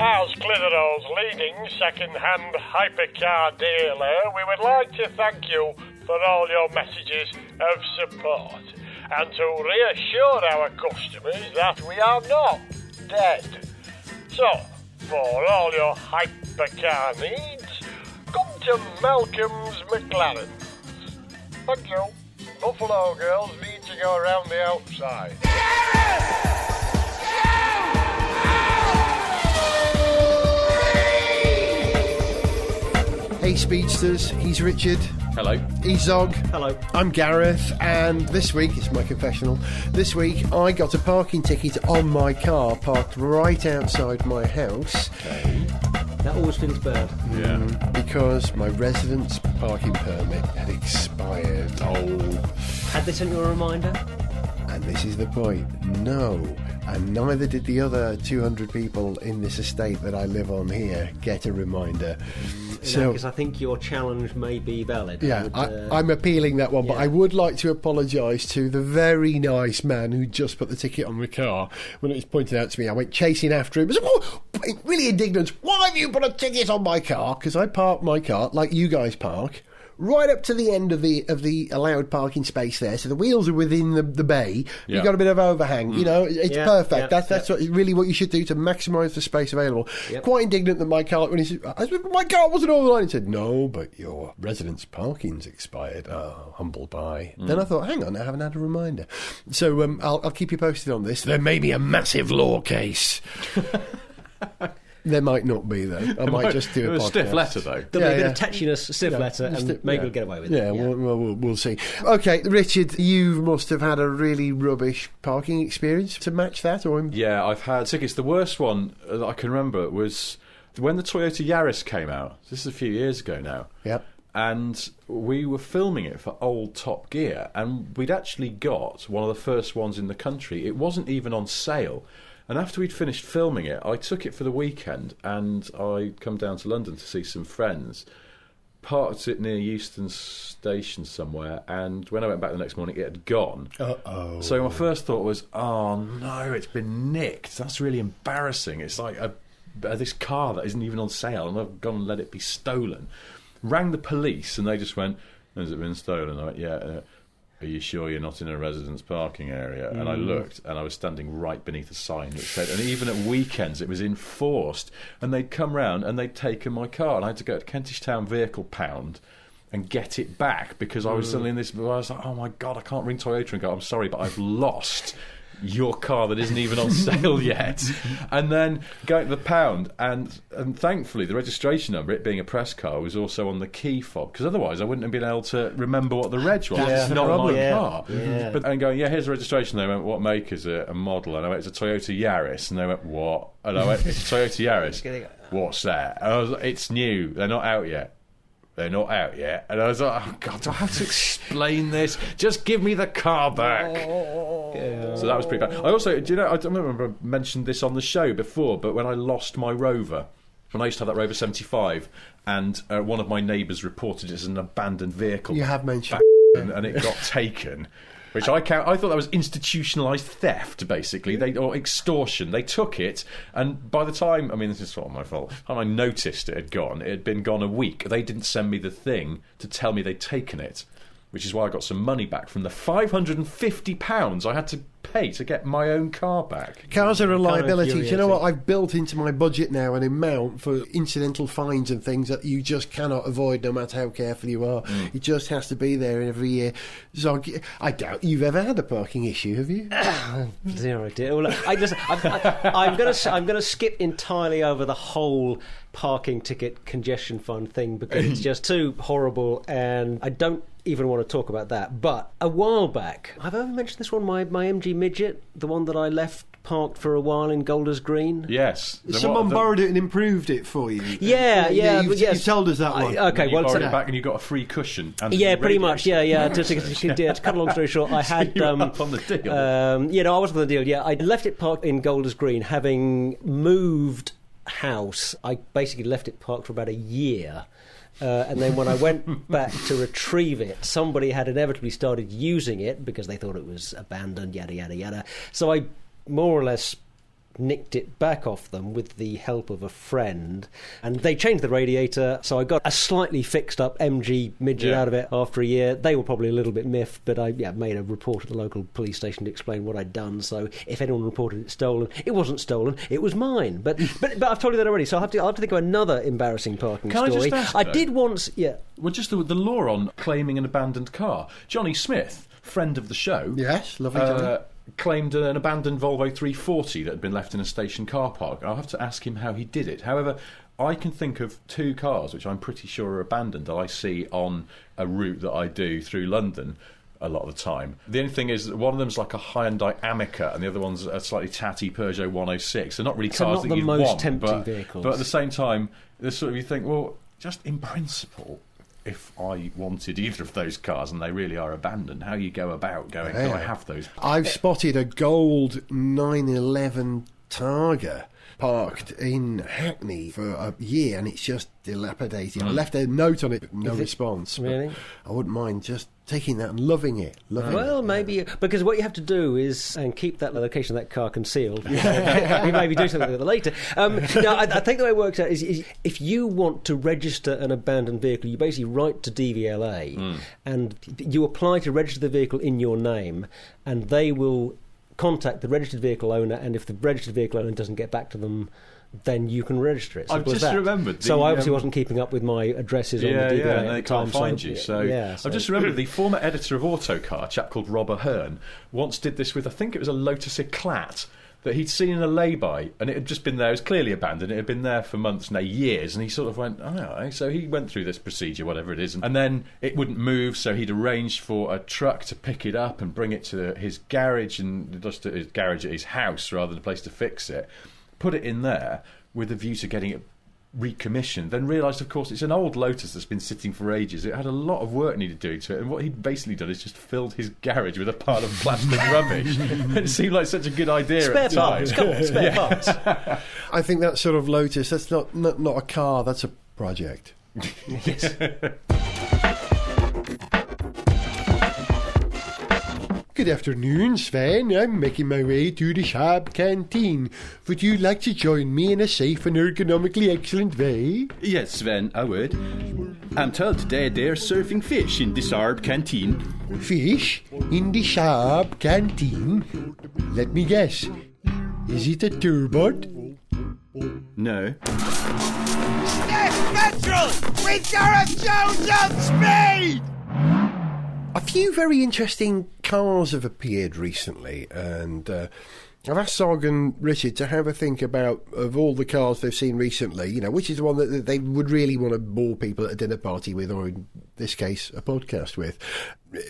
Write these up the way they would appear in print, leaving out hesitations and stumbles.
As Clitheroe's leading second-hand hypercar dealer, we would like to thank you for all your messages of support and to reassure our customers that we are not dead. So, for all your hypercar needs, come to Malcolm's McLaren. Thank you. Buffalo girls need to go around the outside. Hey Speedsters, he's Richard. Hello. He's Zog. Hello. I'm Gareth, and this week, it's my confessional, this week I got a parking ticket on my car parked right outside my house. Okay. That always feels bad. Yeah. Because my residence parking permit had expired. Oh. Had they sent you a reminder? And this is the point. No. And neither did the other 200 people in this estate that I live on here get a reminder. So, because I think your challenge may be valid. yeah, I'm appealing that one, but yeah. I would like to apologise to the very nice man who just put the ticket on the car. When it was pointed out to me, I went chasing after him. I said, really indignant. Why have you put a ticket on my car? Because I parked my car, like you guys park, right up to the end of the allowed parking space there, so the wheels are within the bay. Yeah. You've got a bit of overhang. You know, it's Yeah, perfect. yeah, That's really what you should do to maximise the space available. Yep. Quite indignant that my car, when he said, my car wasn't on the line, he said, no, but your residence parking's expired. Oh, humble pie. Then I thought, hang on, I haven't had a reminder. So I'll keep you posted on this. There may be a massive law case. There might not be, though. I might just do a podcast. Stiff letter, though. There'll be a bit of touchiness, stiff letter, and maybe we'll get away with it. Yeah, we'll see. Okay, Richard, you must have had a really rubbish parking experience to match that, or... Yeah, I've had tickets. The worst one that I can remember was when the Toyota Yaris came out. This is a few years ago now. Yep. And we were filming it for old Top Gear, and we'd actually got one of the first ones in the country. It wasn't even on sale. And after we'd finished filming it, I took it for the weekend, and I'd come down to London to see some friends, parked it near Euston Station somewhere, and when I went back the next morning, it had gone. Uh-oh. So my first thought was, oh no, it's been nicked. That's really embarrassing. It's like this car that isn't even on sale, and I've gone and let it be stolen. Rang the police, and they just went, has it been stolen? I went, yeah. Are you sure you're not in a residence parking area? And I looked, and I was standing right beneath a sign that said, and even at weekends it was enforced, and they'd come round and they'd taken my car, and I had to go to Kentish Town Vehicle Pound and get it back, because I was suddenly in this, I was like, oh my God, I can't ring Toyota and go, I'm sorry, but I've lost your car that isn't even on sale yet. And then going to the pound, and thankfully the registration number, it being a press car, was also on the key fob, because otherwise I wouldn't have been able to remember what the reg was. It's not my car. Yeah. But and going, here's the registration. They went, what make is it? A model? And I went, it's a Toyota Yaris. And they went, what? And I went, it's a Toyota Yaris. What's that? And I was like, it's new. They're not out yet. They're not out yet. And I was like, oh God, do I have to explain this? Just give me the car back. Yeah. So that was pretty bad. I also, do you know, I don't remember I mentioned this on the show before, but when I lost my Rover, when I used to have that Rover 75, and one of my neighbours reported it as an abandoned vehicle. You have mentioned. And it got taken. Which I thought that was institutionalised theft, basically, or extortion. They took it, and by the time, I mean, this is sort of my fault, by the time I noticed it had been gone a week. They didn't send me the thing to tell me they'd taken it, which is why I got some money back from the £550 I had to pay to get my own car back. Cars are a liability. Do you know what? infuriating. I've built into my budget now an amount for incidental fines and things that you just cannot avoid no matter how careful you are. It just has to be there every year. So I doubt you've ever had a parking issue, have you? Zero idea. Well, I'm going to skip entirely over the whole parking ticket congestion fund thing, because it's just too horrible, and I don't even want to talk about that. But a while back, have I ever mentioned this one? My MG Midget, the one that I left parked for a while in Golders Green. Yes. Someone borrowed it and improved it for you. You've told us that one. Okay, you borrowed it back and you got a free cushion. And pretty much. To cut a long story short, I had you were up on the deal. I was on the deal. Yeah, I left it parked in Golders Green, having moved house. I basically left it parked for about a year. And then when I went back to retrieve it, somebody had inevitably started using it because they thought it was abandoned, yada, yada, yada. So I more or less nicked it back off them with the help of a friend, and they changed the radiator, so I got a slightly fixed up MG midget out of it after a year. They were probably a little bit miffed, but I made a report at the local police station to explain what I'd done, so if anyone reported it stolen, it wasn't stolen, it was mine. But I've told you that already, so I'll have to think of another embarrassing parking story. I just ask, I did once, well, just the law on claiming an abandoned car. Johnny Smith, friend of the show, Yes, lovely Johnny. Claimed an abandoned Volvo 340 that had been left in a station car park. I'll have to ask him how he did it. However, I can think of 2 cars which I'm pretty sure are abandoned that I see on a route that I do through London a lot of the time. The only thing is that one of them's like a Hyundai Amica and the other one's a slightly tatty Peugeot 106. They're not really cars that you'd want. Not the most tempting vehicles. But at the same time, there's sort of, you think, well, just in principle, if I wanted either of those cars and they really are abandoned, how you go about going, can I have those? I've spotted a gold 911 Targa parked in Hackney for a year and it's just dilapidated. I left a note on it, but no response. Really? I wouldn't mind just taking that and loving it. Well, maybe, because what you have to do is and keep that location of that car concealed. You maybe do something with it later. No, I think the way it works out is if you want to register an abandoned vehicle, you basically write to DVLA and you apply to register the vehicle in your name, and they will contact the registered vehicle owner, and if the registered vehicle owner doesn't get back to them, then you can register it. I've just remembered. So I obviously wasn't keeping up with my addresses on the DVLA and they can't find you. So I've just remembered the former editor of Autocar, a chap called Rob Ahern, once did this with, I think it was a Lotus Eclat, that he'd seen in a lay-by, and it had just been there. It was clearly abandoned. It had been there for months, years, and he sort of went, so he went through this procedure, whatever it is, and then it wouldn't move, so he'd arranged for a truck to pick it up and bring it to his garage, and just to his garage at his house rather than a place to fix it, put it in there with a view to getting it recommissioned, then realised, of course, it's an old Lotus that's been sitting for ages. It had a lot of work needed doing to it, and what he'd basically done is just filled his garage with a pile of plastic rubbish. It seemed like such a good idea spare at the time. parts, come on, spare parts. I think that sort of Lotus, that's not a car, that's a project. Yes. Good afternoon, Sven. I'm making my way to the Saab Canteen. Would you like to join me in a safe and ergonomically excellent way? Yes, Sven, I would. I'm told today they're serving fish in the Saab Canteen. Fish in the Saab Canteen? Let me guess. Is it a turbot? No. Sniff Petrol with Gareth Jones on speed! A few very interesting cars have appeared recently, and I've asked Sarg and Richard to have a think about, of all the cars they've seen recently, which is the one that they would really want to bore people at a dinner party with, or in this case, a podcast with.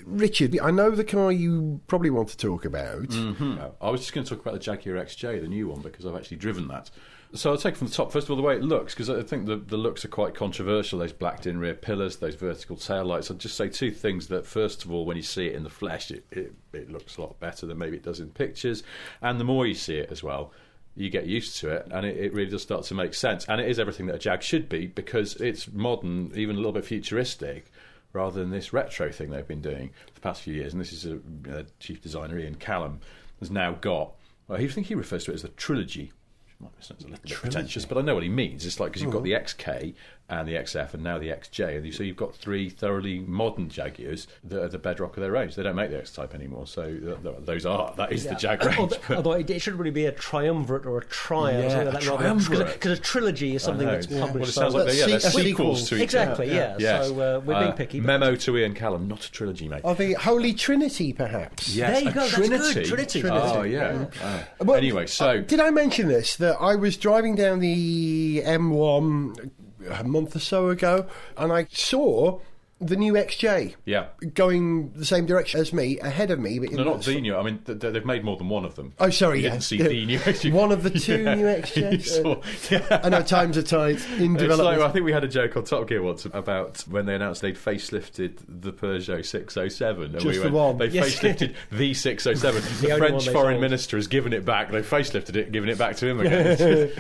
Richard, I know the car you probably want to talk about. Mm-hmm. I was just going to talk about the Jaguar XJ, the new one, because I've actually driven that. So I'll take from the top, first of all, the way it looks, because I think the looks are quite controversial, those blacked-in rear pillars, those vertical taillights. I'll just say 2 things. That, first of all, when you see it in the flesh, it looks a lot better than maybe it does in pictures. And the more you see it as well, you get used to it, and it really does start to make sense. And it is everything that a Jag should be, because it's modern, even a little bit futuristic, rather than this retro thing they've been doing for the past few years. And this is a chief designer, Ian Callum, has now got, well, I think he refers to it as the trilogy. Sounds a little bit pretentious, but I know what he means. It's like, because you've got the XK and the XF and now the XJ, and so you've got 3 thoroughly modern Jaguars that are the bedrock of their range. They don't make the X-Type anymore, so that is the Jag range. Although it should really be a triumvirate or a tri or something like that, because a trilogy is something that's published. Well, it sounds like they're sequels to each exactly, other. Yeah. So we're being picky. Memo to Ian Callum, not a trilogy, mate. Are the Holy Trinity, perhaps? Yes, there you go. Trinity. That's good. Trinity. Oh, yeah. Well, anyway, so did I mention this, that I was driving down the M1 a month or so ago, and I saw the new XJ going the same direction as me, ahead of me. But no, not the new. I mean, they've made more than one of them. Oh, sorry, you didn't see the new XJ. One of the 2 new XJs. I know times are tight in development. Like, I think we had a joke on Top Gear once about when they announced they'd facelifted the Peugeot 607. And Just the one. They facelifted the 607. The French foreign minister has given it back. They facelifted it, given it back to him again.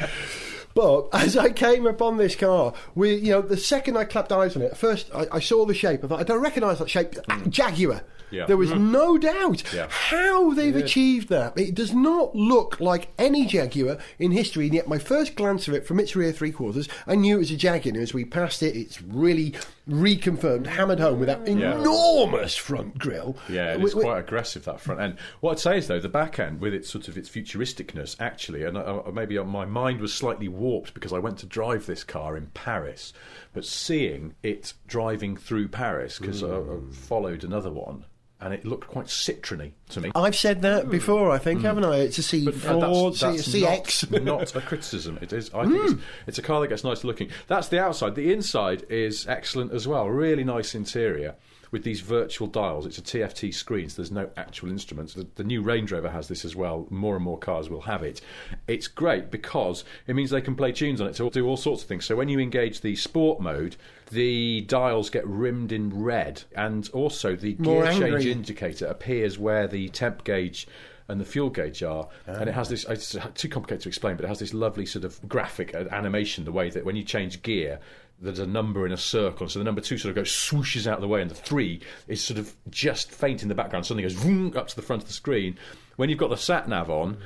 But as I came upon this car, the second I clapped eyes on it, at first I saw the shape. I thought, I don't recognise that shape. Jaguar. Yeah. There was no doubt Yeah. how they've achieved that. It does not look like any Jaguar in history, and yet my first glance of it from its rear three quarters, I knew it was a Jaguar. And as we passed it, it's really reconfirmed, hammered home with that enormous front grille. Yeah, it's quite aggressive, that front end. What I'd say is, though, the back end, with its sort of its futuristicness, actually, and maybe my mind was slightly warped because I went to drive this car in Paris, but seeing it driving through Paris, because I followed another one, and it looked quite Citroën-y to me. I've said that before, I think, haven't I? It's a C4, that's CX. not a criticism. It is. I think it's a car that gets nice looking. That's the outside. The inside is excellent as well. Really nice interior with these virtual dials. It's a TFT screen, so there's no actual instruments. The new Range Rover has this as well. More and more cars will have it. It's great because it means they can play tunes on it to do all sorts of things. So when you engage the sport mode, the dials get rimmed in red, and also the gear change indicator appears where the temp gauge and the fuel gauge are, and it has this, it's too complicated to explain, but it has this lovely sort of graphic animation, the way that when you change gear, there's a number in a circle, so the number 2 sort of goes swooshes out of the way, and the 3 is sort of just faint in the background. Suddenly goes vroom, up to the front of the screen. When you've got the sat nav on,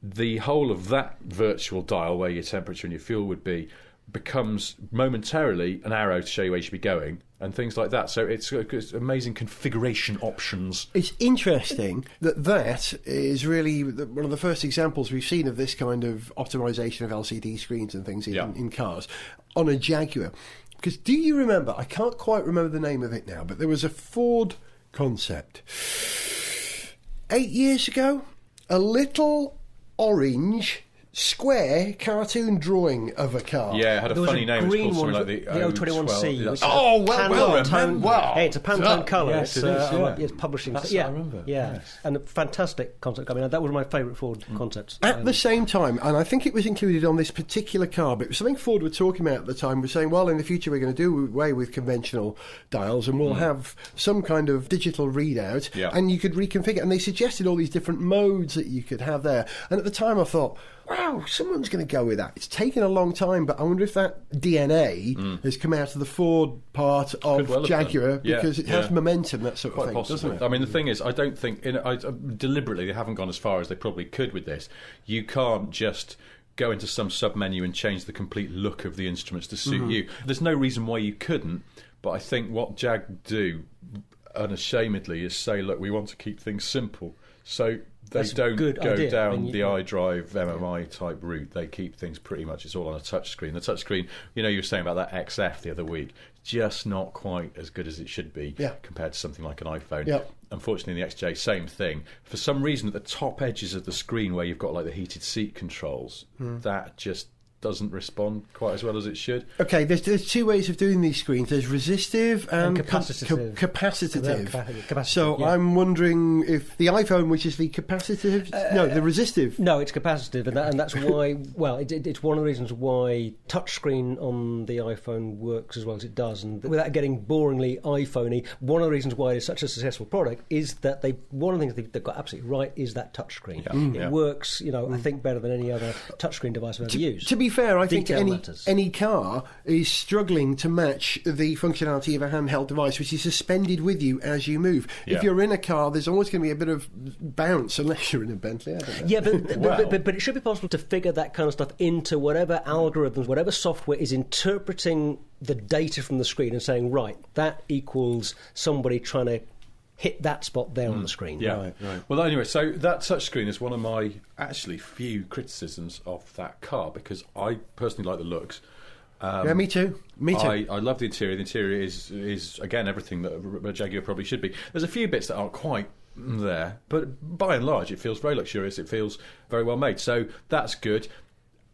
the whole of that virtual dial where your temperature and your fuel would be becomes momentarily an arrow to show you where you should be going, and things like that. So it's amazing configuration options. It's interesting that is really one of the first examples we've seen of this kind of optimisation of LCD screens and things in cars on a Jaguar. Because do you remember, I can't quite remember the name of it now, but there was a Ford concept 8 years ago, a little orange square cartoon drawing of a car. Yeah, it had a funny name. It was called something like the O21C. Well, it's a Pantone colour. Yes, It's publishing. That's yeah, what I remember. Yeah, Yes. and a fantastic concept. I mean, that was my favourite Ford concepts. At the same time, and I think it was included on this particular car, but it was something Ford were talking about at the time, was saying, well, in the future we're going to do away with conventional dials and we'll have some kind of digital readout, and you could reconfigure. And they suggested all these different modes that you could have there. And at the time I thought, wow, someone's going to go with that. It's taken a long time, but I wonder if that DNA has come out of the Ford part of Jaguar, because it has momentum, that sort of thing, doesn't it? I mean, the thing is, I don't think, deliberately, they haven't gone as far as they probably could with this. You can't just go into some sub-menu and change the complete look of the instruments to suit you. There's no reason why you couldn't, but I think what Jag do, unashamedly, is say, look, we want to keep things simple. So they don't go down the iDrive MMI type route. They keep things pretty much, it's all on a touchscreen. The touchscreen, you were saying about that XF the other week, just not quite as good as it should be compared to something like an iPhone. Yep. Unfortunately, the XJ, same thing. For some reason, at the top edges of the screen where you've got like the heated seat controls, that just doesn't respond quite as well as it should. Okay, there's two ways of doing these screens. There's resistive and capacitive. So I'm wondering if the iPhone, which is the capacitive, the resistive. No, it's capacitive, and that's why. Well, it's one of the reasons why touchscreen on the iPhone works as well as it does, and without getting boringly iPhoney, one of the reasons why it's such a successful product is that one of the things they've got absolutely right is that touchscreen. It works, I think, better than any other touchscreen device I've ever used. To be fair, I think any car is struggling to match the functionality of a handheld device, which is suspended with you as you move. If you're in a car, there's always going to be a bit of bounce, unless you're in a Bentley. I don't know. Yeah, but it should be possible to figure that kind of stuff into whatever algorithms, whatever software is interpreting the data from the screen and saying, right, that equals somebody trying to hit that spot there on the screen. Yeah. Right. Well, anyway, so that touchscreen is one of my actually few criticisms of that car, because I personally like the looks. Yeah, me too. I love the interior. The interior is again everything that a Jaguar probably should be. There's a few bits that aren't quite there, but by and large, it feels very luxurious. It feels very well made. So that's good.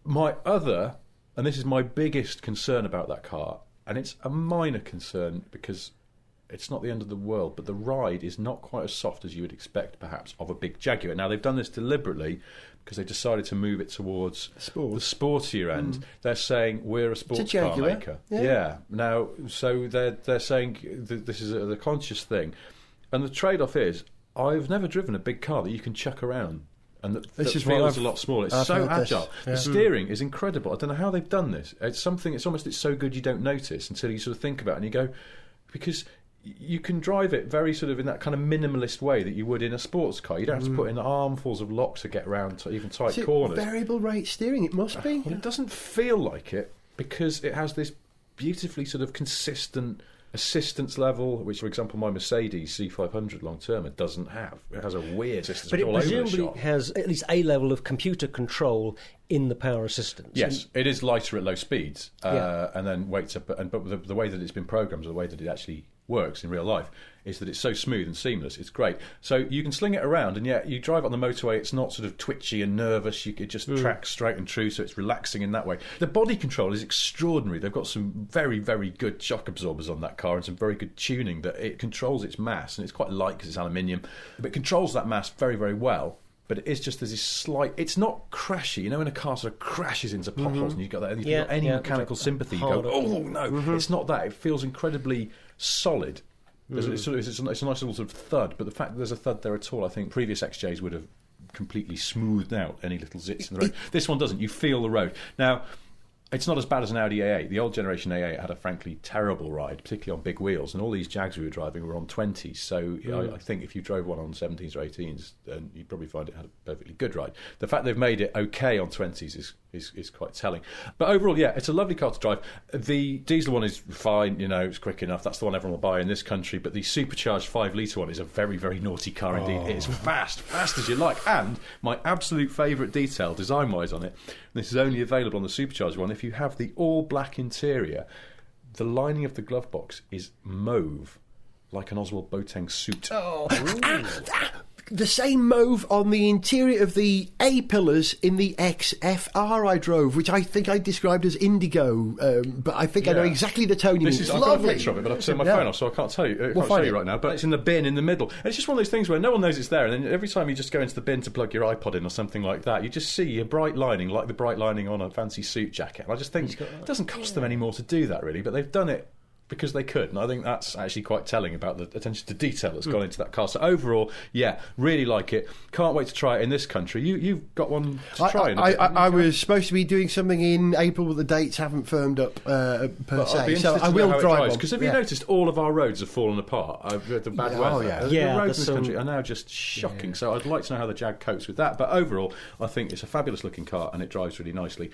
My other, and this is my biggest concern about that car, and it's a minor concern because it's not the end of the world, but the ride is not quite as soft as you would expect, perhaps, of a big Jaguar. Now, they've done this deliberately because they decided to move it towards the sportier end. They're saying, we're a sports car maker. Yeah. Now, so they're saying this is the conscious thing. And the trade-off is, I've never driven a big car that you can chuck around And that This feels a lot smaller. It's so agile. Yeah. The steering is incredible. I don't know how they've done this. It's so good you don't notice until you sort of think about it and you go, because you can drive it very sort of in that kind of minimalist way that you would in a sports car. You don't have to put in armfuls of lock to get around to even tight corners. Variable rate steering, it must be. Well, it doesn't feel like it because it has this beautifully sort of consistent assistance level, which, for example, my Mercedes C500 long term doesn't have. It has a weird assistance. But it all over the presumably shop. has at least a level of computer control in the power assistance. Yes, it is lighter at low speeds, Yeah. and then wakes up. But the way that it's been programmed, or the way that it actually works in real life, is that it's so smooth and seamless. It's great. So you can sling it around, and yet you drive on the motorway. It's not sort of twitchy and nervous. It just tracks straight and true, so it's relaxing in that way. The body control is extraordinary. They've got some very, very good shock absorbers on that car and some very good tuning that it controls its mass, and it's quite light because it's aluminium, but it controls that mass very, very well. But it is just there's this slight. It's not crashy, you know, when a car sort of crashes into potholes and you've got that. If you've got any mechanical sympathy, you go, oh no, it's not that. It feels incredibly solid. It's a nice little sort of thud, but the fact that there's a thud there at all, I think previous XJs would have completely smoothed out any little zits in the road. This one doesn't. You feel the road. Now, it's not as bad as an Audi A8. The old generation A8 had a frankly terrible ride, particularly on big wheels, and all these Jags we were driving were on 20s, so I think if you drove one on 17s or 18s, then you'd probably find it had a perfectly good ride. The fact they've made it okay on 20s is quite telling. But overall, yeah, it's a lovely car to drive. The diesel one is fine, you know, it's quick enough. That's the one everyone will buy in this country, but the supercharged 5-litre one is a very, very naughty car indeed. It is fast as you like, and my absolute favourite detail, design-wise on it, this is only available on the supercharged one, if you have the all-black interior, the lining of the glove box is mauve, like an Oswald Boateng suit. The same mauve on the interior of the A-pillars in the XFR I drove, which I think I described as indigo, but I think I know exactly the tone you mean. I've got a picture of it, but I've turned my phone off, so I can't tell you. I can't show you right now, but it's in the bin in the middle. And it's just one of those things where no one knows it's there, and then every time you just go into the bin to plug your iPod in or something like that, you just see a bright lining, like the bright lining on a fancy suit jacket. And I just think it doesn't cost them any more to do that, really, but they've done it because they could, and I think that's actually quite telling about the attention to detail that's gone into that car. So overall, yeah, really like it. Can't wait to try it in this country. You've got one to try. I was supposed to be doing something in April, but the dates haven't firmed up per se. So I will drive one. Because have you noticed all of our roads have fallen apart? The bad weather. The roads in this country are now just shocking. So I'd like to know how the Jag copes with that. But overall, I think it's a fabulous looking car and it drives really nicely.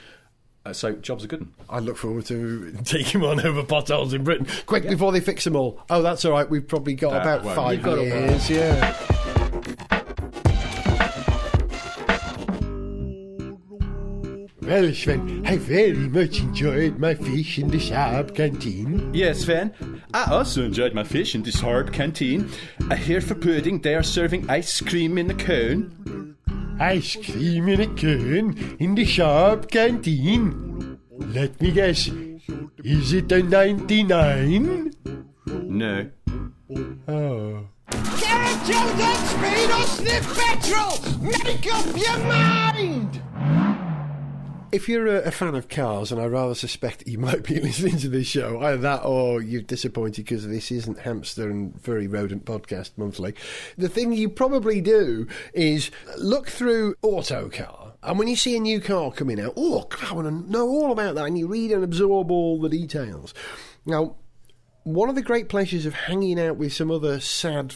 So, job's a good one. I look forward to taking one over potholes in Britain quick before they fix them all. Oh, that's all right. We've probably got about 5 years. Yeah. Well, Sven, I very much enjoyed my fish in the Saab Canteen. Yes, Sven. I also enjoyed my fish in the Saab Canteen. Here for pudding, they are serving ice cream in a cone. Ice cream in a cone in the Saab Canteen. Let me guess. Is it a 99? No. Oh. Gareth Jones on speed or Sniff Petrol! Make up your mind! If you're a fan of cars, and I rather suspect you might be listening to this show, either that or you're disappointed because this isn't Hamster and Furry Rodent Podcast Monthly, the thing you probably do is look through Autocar, and when you see a new car coming out, oh, I want to know all about that, and you read and absorb all the details. Now, one of the great pleasures of hanging out with some other sad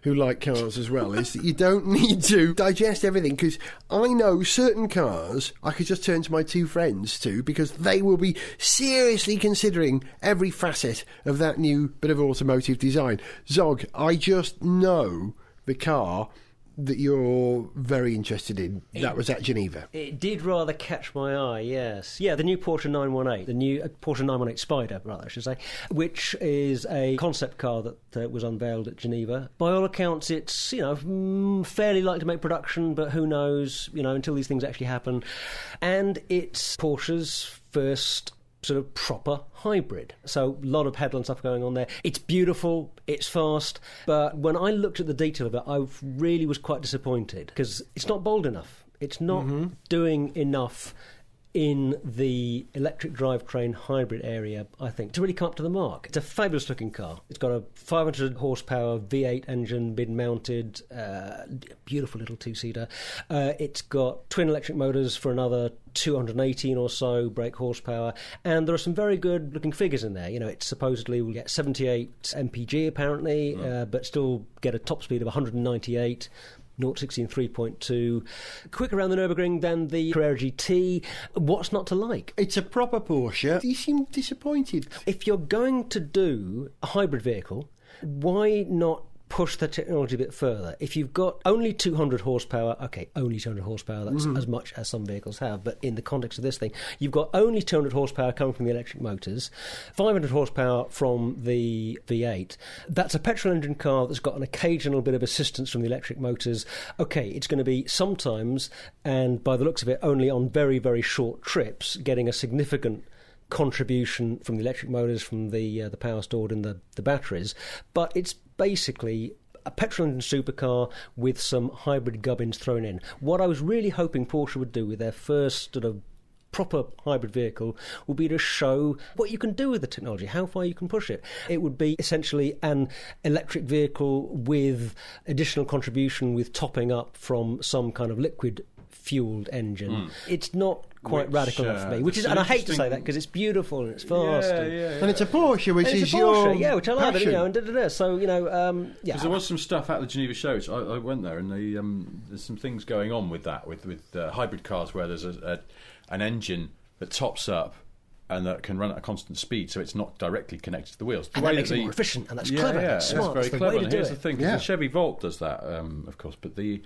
who like cars as well is that you don't need to digest everything, because I know certain cars I could just turn to my 2 friends to, because they will be seriously considering every facet of that new bit of automotive design. Zog, I just know the car that you're very interested in. That was at Geneva. It did rather catch my eye, yes. Yeah, the new Porsche 918, the new Porsche 918 Spider, rather, I should say, which is a concept car that was unveiled at Geneva. By all accounts, it's, fairly likely to make production, but who knows, until these things actually happen. And it's Porsche's first sort of proper hybrid. So a lot of headline stuff going on there. It's beautiful, it's fast, but when I looked at the detail of it, I really was quite disappointed because it's not bold enough. It's not doing enough in the electric drivetrain hybrid area, I think, to really come up to the mark. It's a fabulous looking car. It's got a 500 horsepower V8 engine, mid-mounted, beautiful little two-seater. It's got twin electric motors for another 218 or so brake horsepower, and there are some very good looking figures in there. You know, it supposedly will get 78 mpg apparently, but still get a top speed of 198. 0-60 in 3.2, quicker around the Nürburgring than the Carrera GT. What's not to like? It's a proper Porsche. You seem disappointed. If you're going to do a hybrid vehicle, why not push the technology a bit further? If you've got only 200 horsepower, okay, only 200 horsepower, that's as much as some vehicles have, but in the context of this thing, you've got only 200 horsepower coming from the electric motors, 500 horsepower from the V8. That's a petrol engine car that's got an occasional bit of assistance from the electric motors. Okay, it's going to be sometimes, and by the looks of it, only on very, very short trips, getting a significant contribution from the electric motors, from the power stored in the batteries, but it's basically a petrol engine supercar with some hybrid gubbins thrown in. What I was really hoping Porsche would do with their first sort of proper hybrid vehicle would be to show what you can do with the technology, how far you can push it. It would be essentially an electric vehicle with additional contribution, with topping up from some kind of liquid fueled engine. It's not quite radical enough for me, which is, and I hate to say that because it's beautiful and it's fast, and it's a Porsche, which is Porsche, which I love, passion. and so Because there was some stuff at the Geneva show. Which I went there, and there's some things going on with that, with hybrid cars where there's an engine that tops up and that can run at a constant speed, so it's not directly connected to the wheels. And that makes it more efficient, and that's clever, that's smart. That's very clever. And here's the thing, because Yeah. the Chevy Volt does that, of course, but the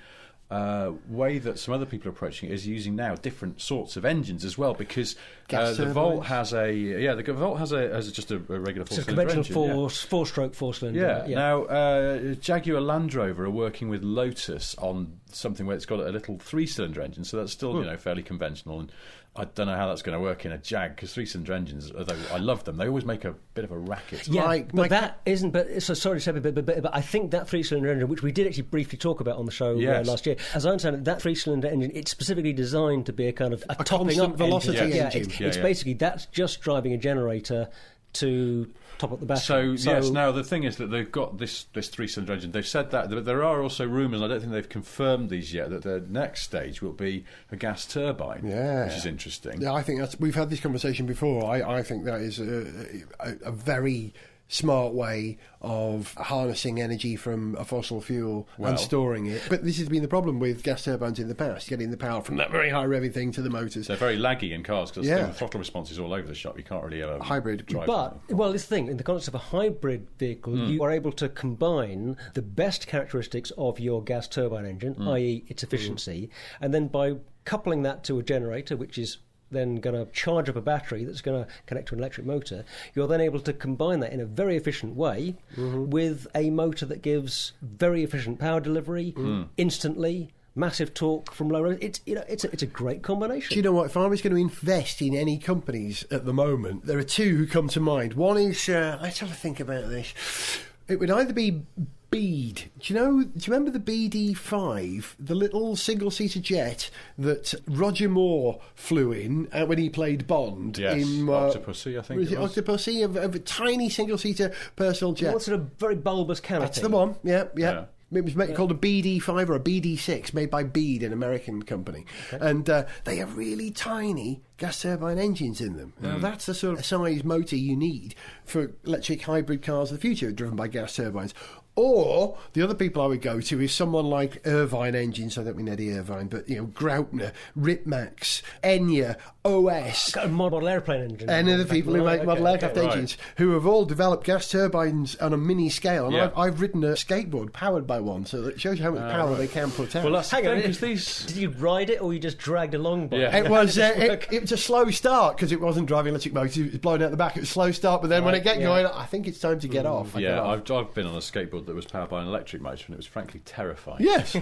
way that some other people are approaching it is using now different sorts of engines as well, because the Volt has just a regular four-cylinder engine. Conventional four-stroke four-cylinder. Now, Jaguar Land Rover are working with Lotus on something where it's got a little three-cylinder engine, so that's still fairly conventional, and I don't know how that's going to work in a Jag, because three-cylinder engines, although I love them, they always make a bit of a racket. Yeah, but that isn't. But so sorry to say, but I think that three-cylinder engine, which we did actually briefly talk about on the show last year, as I understand it, that three-cylinder engine, it's specifically designed to be a kind of a topping up velocity engine. It's basically that's just driving a generator to top up the battery. So yes, now the thing is that they've got this three-cylinder engine. They've said that, but there are also rumours, I don't think they've confirmed these yet, that the next stage will be a gas turbine, which is interesting. Yeah, I think we've had this conversation before. I think that is a very smart way of harnessing energy from a fossil fuel and storing it. But this has been the problem with gas turbines in the past, getting the power from that very high revving thing to the motors. They're very laggy in cars because the throttle response is all over the shop. You can't really hybrid drive. But, well, this thing, in the context of a hybrid vehicle, you are able to combine the best characteristics of your gas turbine engine, i.e. its efficiency, and then by coupling that to a generator, which is then going to charge up a battery that's going to connect to an electric motor, you're then able to combine that in a very efficient way with a motor that gives very efficient power delivery instantly, massive torque from low. It's a great combination. Do you know what? If I was going to invest in any companies at the moment, there are two who come to mind. One is let's have a think about this. It would either be Bede. Do you remember the BD-5, the little single-seater jet that Roger Moore flew in when he played Bond? Yes, in Octopussy, I think was it Octopussy? A tiny single-seater personal jet. What's sort of very bulbous canopy? That's the one, yeah. It was called a BD-5 or a BD-6, made by Bede, an American company. Okay. And they have really tiny gas turbine engines in them. Now, that's the sort of size motor you need for electric hybrid cars of the future, driven by gas turbines. Or the other people I would go to is someone like Irvine Engines. I don't mean Eddie Irvine, but Graupner, Ripmax, Enya, OS, got a model airplane engine, and other people who make model aircraft engines, who have all developed gas turbines on a mini scale. And I've ridden a skateboard powered by one, so it shows you how much power they can put out. Well, that's hang on, these... did you ride it or you just dragged along by it? It was it was a slow start because it wasn't driving electric motors. It was blowing out the back. It was a slow start, but then when it got going, I think it's time to get off. I've been on a skateboard Club that was powered by an electric motor, and it was frankly terrifying. Yes.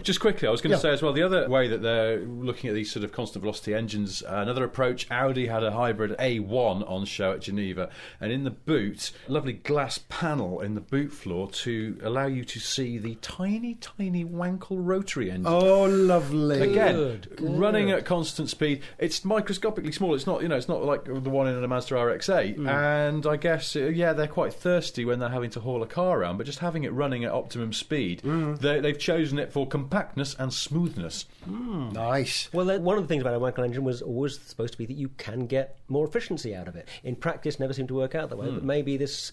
Just quickly, I was going to say as well, the other way that they're looking at these sort of constant velocity engines, another approach, Audi had a hybrid A1 on show at Geneva, and in the boot, a lovely glass panel in the boot floor to allow you to see the tiny, tiny Wankel rotary engine. Oh, lovely. Again, running at constant speed. It's microscopically small. It's not, it's not like the one in a Mazda RX-8. And I guess, they're quite thirsty when they're having to haul a car around. But just having it running at optimum speed, they've chosen it for compactness and smoothness. Nice. Well, one of the things about a Wankel engine was always supposed to be that you can get more efficiency out of it. In practice, never seemed to work out that way. But maybe this,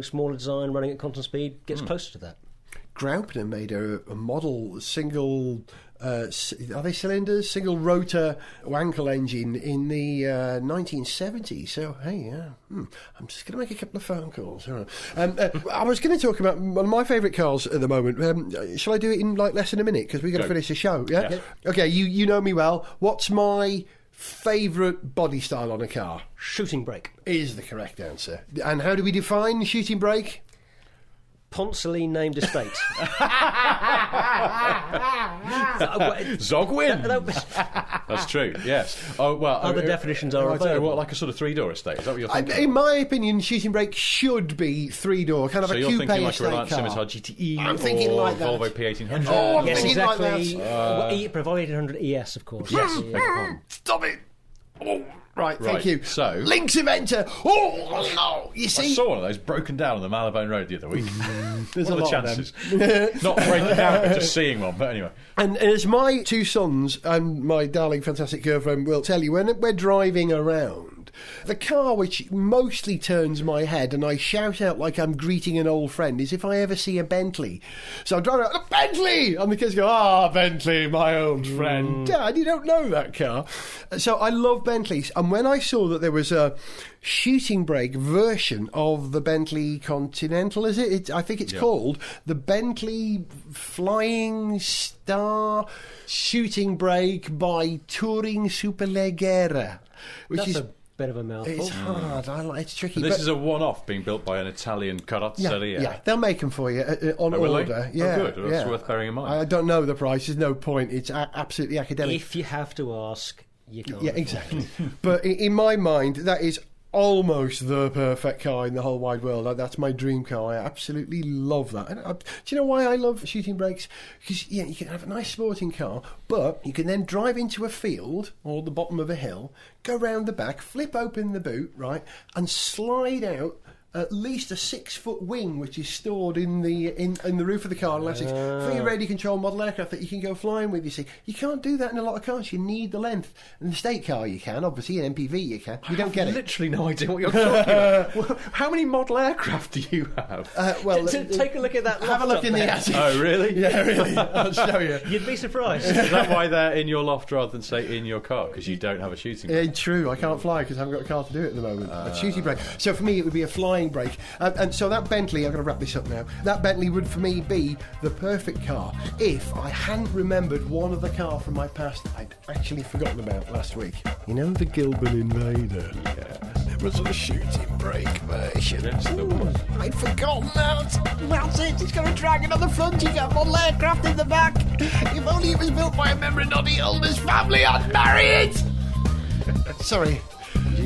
smaller design running at constant speed gets closer to that. Graupner made a model single. Are they cylinders? Single rotor Wankel engine in the 1970s. So, hey, I'm just going to make a couple of phone calls. I was going to talk about one of my favourite cars at the moment. Shall I do it in less than a minute? Because we've got to finish the show. Yeah? Okay, you know me well. What's my favourite body style on a car? Shooting brake. Is the correct answer. And how do we define shooting brake? Ponceline named estate. Zog wins. That's true, yes. Oh, well, other definitions are available. What, like a sort of three-door estate? Is that what you're thinking? In my opinion, shooting brake should be three-door, kind of so a you're coupe thinking like a estate Reliance car. Scimitar GTE I'm thinking or like that. Volvo P1800? Oh, I'm yes, thinking exactly. like that. Volvo 1800 ES, of course. Yes. Stop it. Oh, right, thank you. So, Lynx Eventer. Oh, no. You I see? saw one of those broken down on the Marylebone Road the other week. There's What a are the lot chances? of them. Not breaking down, but just seeing one. But anyway. And as my two sons and my darling, fantastic girlfriend will tell you, when we're driving around, the car which mostly turns my head and I shout out like I'm greeting an old friend is if I ever see a Bentley. So I'm driving around, Bentley! And the kids go, Bentley, my old friend. Dad, you don't know that car. So I love Bentleys. And when I saw that there was a shooting brake version of the Bentley Continental, is it? I think it's called the Bentley Flying Star Shooting Brake by Touring Superleggera, which That's is a bit of a mouthful. It's hard. It's tricky. And this but is a one-off being built by an Italian carrozzeria. yeah, they'll make them for you on will they? order. Oh, Yeah, good. That's worth bearing in mind. I don't know the price. There's no point. It's absolutely academic. If you have to ask, you can't. Yeah, exactly. But in my mind, that is almost the perfect car in the whole wide world. That's my dream car. I absolutely love that. And do you know why I love shooting brakes? Because you can have a nice sporting car, but you can then drive into a field or the bottom of a hill, go round the back, flip open the boot, right, and slide out at least a 6-foot wing which is stored in the roof of the car, unless it's for your radio control model aircraft that you can go flying with. You see, you can't do that in a lot of cars. You need the length. In the state car you can, obviously. An MPV you can. You don't get it. Literally no idea what you're talking about. How many model aircraft do you have? Take a look at that. Have a look in the attic. Oh, really? Yeah, really. I'll show you. You'd be surprised. Is that why they're in your loft rather than, say, in your car? Because you don't have a shooting brake? True, I can't fly because I haven't got a car to do it at the moment. A shooting brake. So for me, it would be a flying brake. And so that Bentley, I've got to wrap this up now, that Bentley would for me be the perfect car if I hadn't remembered one of the car from my past I'd actually forgotten about last week. You know, the Gilbert Invader? Yeah. There was a shooting brake version. Yes, there was. I'd forgotten that. That's it. It's got a dragon on the front. You got model aircraft in the back. If only it was built by a member of Noddy Elder's family, I'd marry it. Sorry,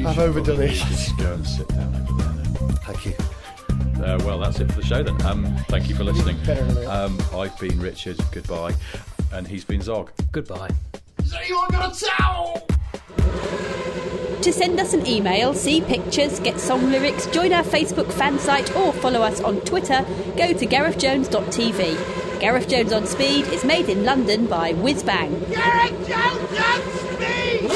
I've overdone it. Just go and sit down over there then. Thank you. Well, that's it for the show then. Thank you for listening. I've been Richard. Goodbye. And he's been Zog. Goodbye. Has anyone got a towel? To send us an email, see pictures, get song lyrics, join our Facebook fan site or follow us on Twitter, go to GarethJones.tv. Gareth Jones on Speed is made in London by Whizbang. Gareth Jones on Speed!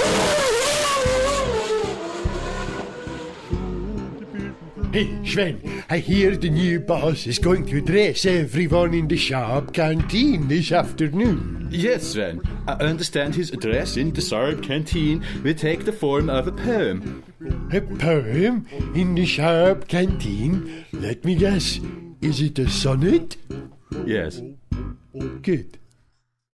Hey, Sven, I hear the new boss is going to address everyone in the Saab Canteen this afternoon. Yes, Sven. I understand his address in the Saab Canteen will take the form of a poem. A poem in the Saab Canteen? Let me guess. Is it a sonnet? Yes. Good.